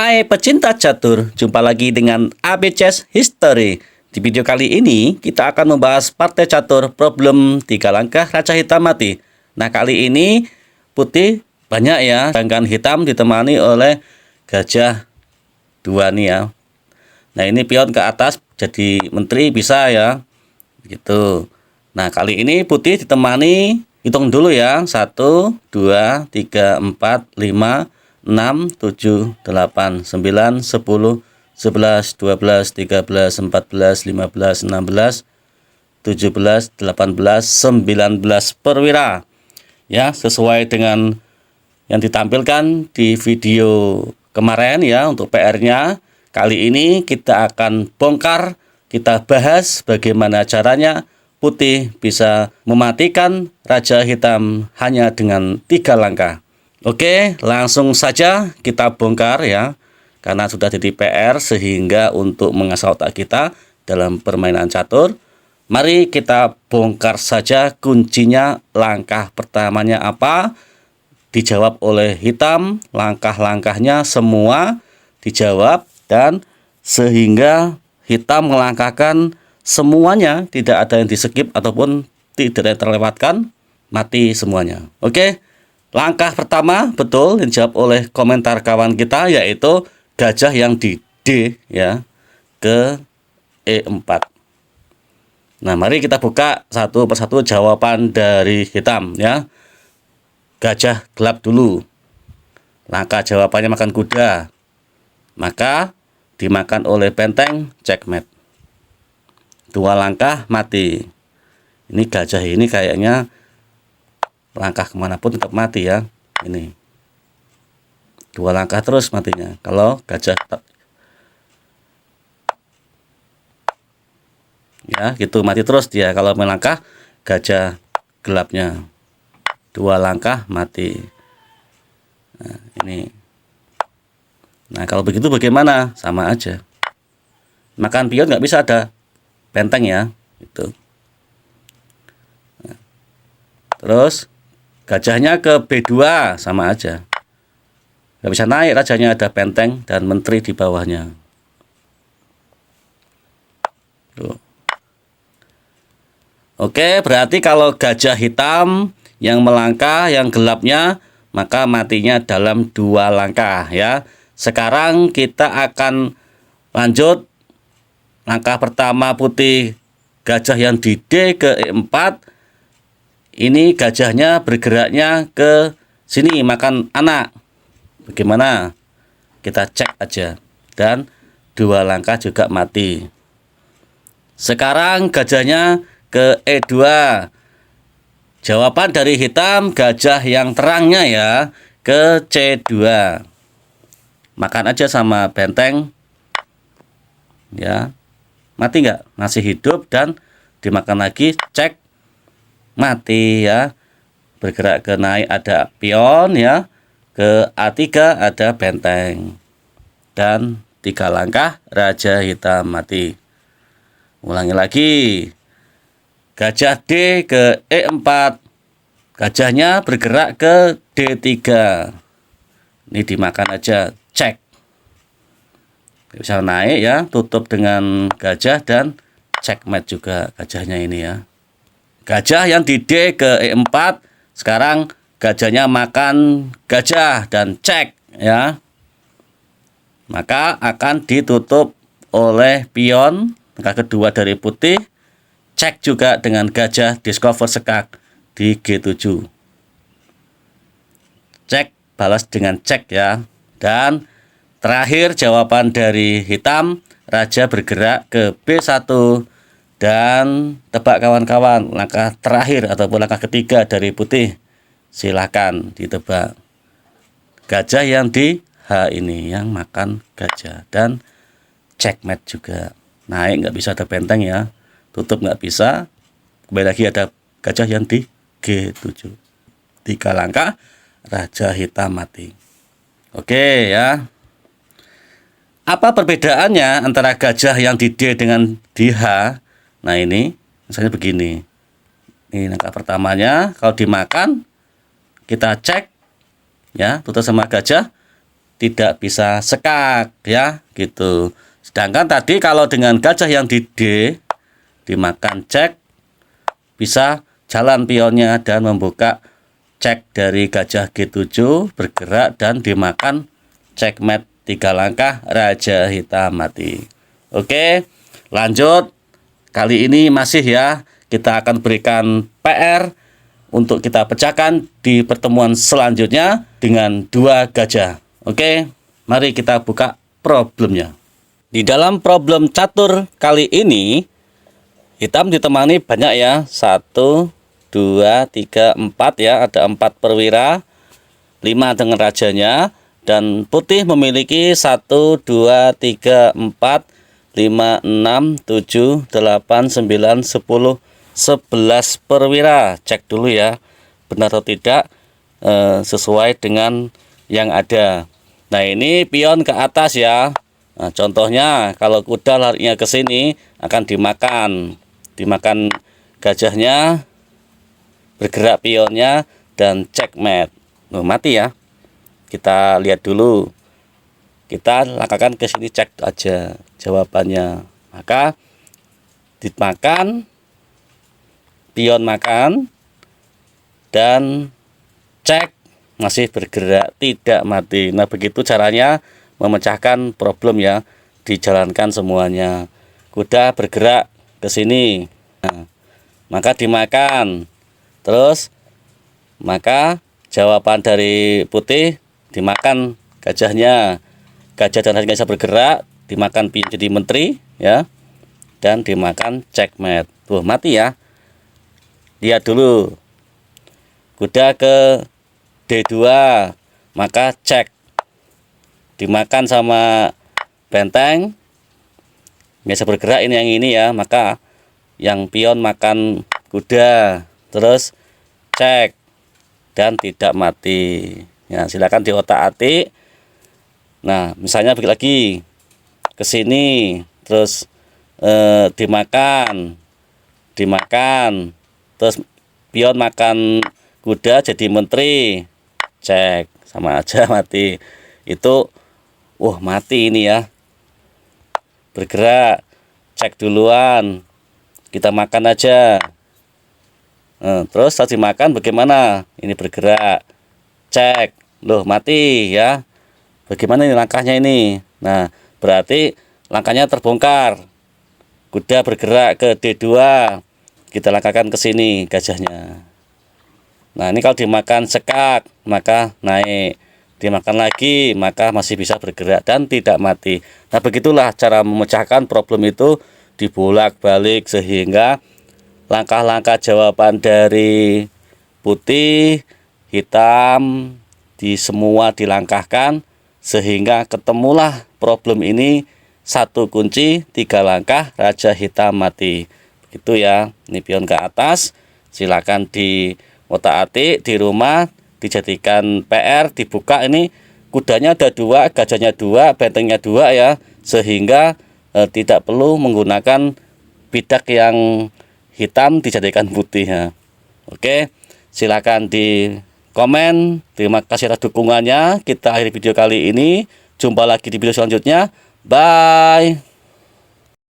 Hai pecinta catur, jumpa lagi dengan AB Chess History. Di video kali ini kita akan membahas partai catur problem 3 langkah raja hitam mati. Nah kali ini putih banyak ya, sedangkan hitam ditemani oleh gajah 2 nih ya. Nah ini pion ke atas jadi menteri bisa ya, gitu. Nah kali ini putih ditemani, hitung dulu ya, 1, 2, 3, 4, 5, 6, 7, 8, 9, 10, 11, 12, 13, 14, 15, 16, 17, 18, 19 perwira. Ya, sesuai dengan yang ditampilkan di video kemarin ya untuk PR-nya. Kali ini kita akan bongkar, kita bahas bagaimana caranya putih bisa mematikan raja hitam hanya dengan 3 langkah. Oke, langsung saja kita bongkar ya, karena sudah jadi PR sehingga untuk mengasah otak kita dalam permainan catur. Mari kita bongkar saja kuncinya, langkah pertamanya apa? Dijawab oleh hitam, langkah-langkahnya semua dijawab dan sehingga hitam melangkahkan semuanya, tidak ada yang di-skip ataupun tidak terlewatkan, mati semuanya. Oke. Langkah pertama betul yang dijawab oleh komentar kawan kita, yaitu gajah yang di D ya ke E4. Nah, mari kita buka satu persatu jawaban dari hitam ya. Gajah gelap dulu. Langkah jawabannya makan kuda. Maka dimakan oleh benteng, checkmate. 2 langkah mati. Ini gajah ini kayaknya langkah kemanapun tetap mati ya. Ini 2 langkah terus matinya. Kalau gajah ya gitu mati terus dia. Kalau melangkah gajah gelapnya 2 langkah mati. Nah ini. Nah kalau begitu bagaimana? Sama aja. Makan pion nggak bisa, ada benteng ya. Itu. Nah, terus gajahnya ke B2 sama aja. Nggak bisa naik, rajanya ada benteng dan menteri di bawahnya. Tuh. Oke, berarti kalau gajah hitam yang melangkah, yang gelapnya, maka matinya dalam 2 langkah ya. Sekarang kita akan lanjut. Langkah pertama putih, gajah yang di D ke E4. Ini gajahnya bergeraknya ke sini makan anak. Bagaimana? Kita cek aja. Dan 2 langkah juga mati. Sekarang gajahnya ke E2. Jawaban dari hitam gajah yang terangnya ya ke C2. Makan aja sama benteng. Ya. Mati nggak? Masih hidup dan dimakan lagi, cek. Mati ya, bergerak ke naik ada pion ya, ke A3 ada benteng dan 3 langkah raja hitam mati. Ulangi lagi, gajah D ke E4, gajahnya bergerak ke D3, ini dimakan aja, cek. Bisa naik ya, tutup dengan gajah dan checkmate juga gajahnya ini ya. Gajah yang di D ke E4, sekarang gajahnya makan gajah dan cek ya. Maka akan ditutup oleh pion, langkah kedua dari putih, cek juga dengan gajah discover sekak di G7. Cek, balas dengan cek ya. Dan terakhir jawaban dari hitam, raja bergerak ke B1. Dan tebak kawan-kawan, langkah terakhir ataupun langkah ketiga dari putih, silahkan ditebak. Gajah yang di H ini yang makan gajah dan checkmate juga. Naik nggak bisa, ada benteng ya, tutup nggak bisa. Kembali lagi ada gajah yang di G7. 3 langkah raja hitam mati. Oke ya. Apa perbedaannya antara gajah yang di D dengan di H? Nah ini misalnya begini. Ini langkah pertamanya, kalau dimakan kita cek ya, tutup sama gajah, tidak bisa sekak ya gitu. Sedangkan tadi kalau dengan gajah yang di D dimakan cek, bisa jalan pionnya dan membuka cek dari gajah G7 bergerak dan dimakan checkmate 3 langkah raja hitam mati. Oke, lanjut. Kali ini masih ya, kita akan berikan PR untuk kita pecahkan di pertemuan selanjutnya dengan 2 gajah. Oke, mari kita buka problemnya. Di dalam problem catur kali ini, hitam ditemani banyak ya, 1, 2, 3, 4 ya, ada 4 perwira, 5 dengan rajanya, dan putih memiliki 1, 2, 3, 4, 5, 6, 7, 8, 9, 10, 11 perwira. Cek dulu ya, benar atau tidak sesuai dengan yang ada. Nah, ini pion ke atas ya. Nah, contohnya kalau kuda larinya ke sini akan dimakan gajahnya, bergerak pionnya, dan checkmate. Mati ya. Kita lihat dulu. Kita langkahkan ke sini, cek aja jawabannya. Maka dimakan, pion makan, dan cek masih bergerak, tidak mati. Nah, begitu caranya memecahkan problem ya. Dijalankan semuanya. Kuda bergerak ke sini. Nah, maka dimakan. Terus maka jawaban dari putih dimakan gajahnya. Gajah dan rajanya bisa bergerak, dimakan pion jadi menteri ya. Dan dimakan checkmate. Tuh, mati ya. Lihat dulu. Kuda ke D2, maka cek. Dimakan sama benteng. Biasa bergerak ini yang ini ya, maka yang pion makan kuda. Terus cek dan tidak mati. Ya, silakan diotak-atik. Nah, misalnya balik lagi ke sini, terus dimakan, terus pion makan kuda jadi menteri, cek, sama aja mati. Itu mati ini ya, bergerak, cek duluan, kita makan aja. Terus saat dimakan bagaimana? Ini bergerak, cek, loh mati ya. Bagaimana ini langkahnya ini? Nah, berarti langkahnya terbongkar. Kuda bergerak ke D2, kita langkahkan ke sini gajahnya. Nah, ini kalau dimakan sekak, maka naik. Dimakan lagi, maka masih bisa bergerak dan tidak mati. Nah, begitulah cara memecahkan problem itu, dibolak-balik sehingga langkah-langkah jawaban dari putih, hitam, di semua dilangkahkan sehingga ketemulah problem ini, 1 kunci 3 langkah raja hitam mati. Begitu ya. Ini pion ke atas, silakan di otak-atik di rumah, dijadikan PR, dibuka. Ini kudanya ada 2, gajahnya 2, bentengnya 2 ya, sehingga tidak perlu menggunakan bidak yang hitam dijadikan putih ya. Oke, silakan di komen. Terima kasih atas dukungannya. Kita akhiri video kali ini. Jumpa lagi di video selanjutnya. Bye.